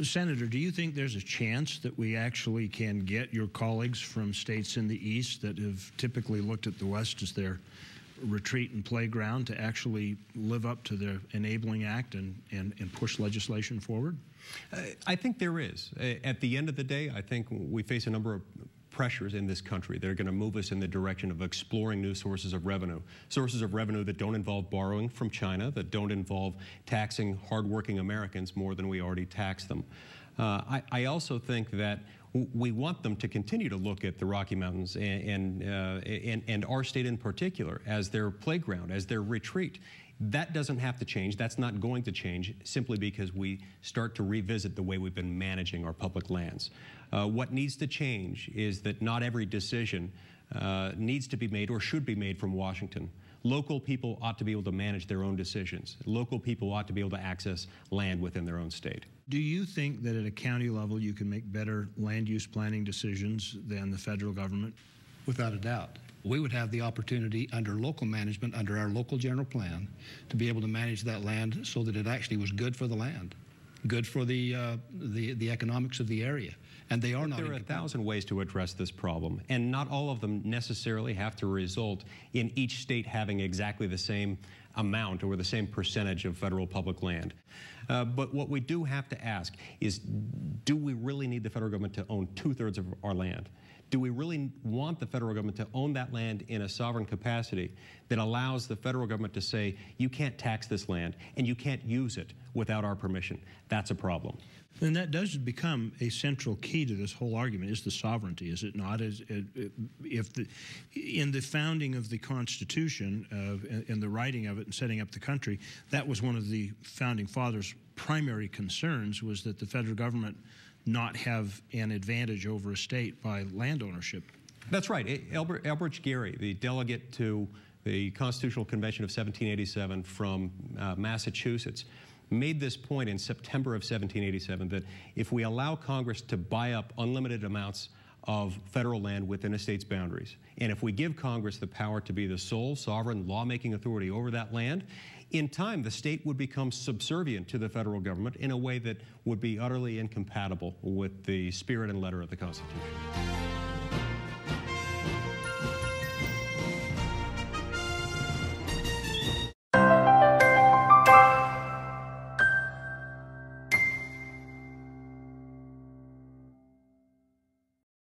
Senator, do you think there's a chance that we actually can get your colleagues from states in the East that have typically looked at the West as their retreat and playground to actually live up to the Enabling Act and push legislation forward? I think there is. At the end of the day, I think we face a number of pressures in this country that are going to move us in the direction of exploring new sources of revenue that don't involve borrowing from China, that don't involve taxing hardworking Americans more than we already tax them. I also think that we want them to continue to look at the Rocky Mountains and our state in particular as their playground, as their retreat. That doesn't have to change. That's not going to change simply because we start to revisit the way we've been managing our public lands. What needs to change is that not every decision needs to be made or should be made from Washington. Local people ought to be able to manage their own decisions. Local people ought to be able to access land within their own state. Do you think that at a county level you can make better land use planning decisions than the federal government? Without a doubt. We would have the opportunity under local management, under our local general plan, to be able to manage that land so that it actually was good for the land, good for the economics of the area. And they are not. There are 1,000 ways to address this problem, and not all of them necessarily have to result in each state having exactly the same amount or the same percentage of federal public land. But what we do have to ask is, do we really need the federal government to own 2/3 of our land? Do we really want the federal government to own that land in a sovereign capacity that allows the federal government to say, you can't tax this land and you can't use it without our permission? That's a problem. And that does become a central key to this whole argument, is the sovereignty, is it not? In the founding of the Constitution, in the writing of it and setting up the country, that was one of the Founding Fathers' primary concerns, was that the federal government not have an advantage over a state by land ownership. That's right. Elbridge Gerry, the delegate to the Constitutional Convention of 1787 from Massachusetts, made this point in September of 1787, that if we allow Congress to buy up unlimited amounts of federal land within a state's boundaries, and if we give Congress the power to be the sole sovereign lawmaking authority over that land, in time the state would become subservient to the federal government in a way that would be utterly incompatible with the spirit and letter of the Constitution.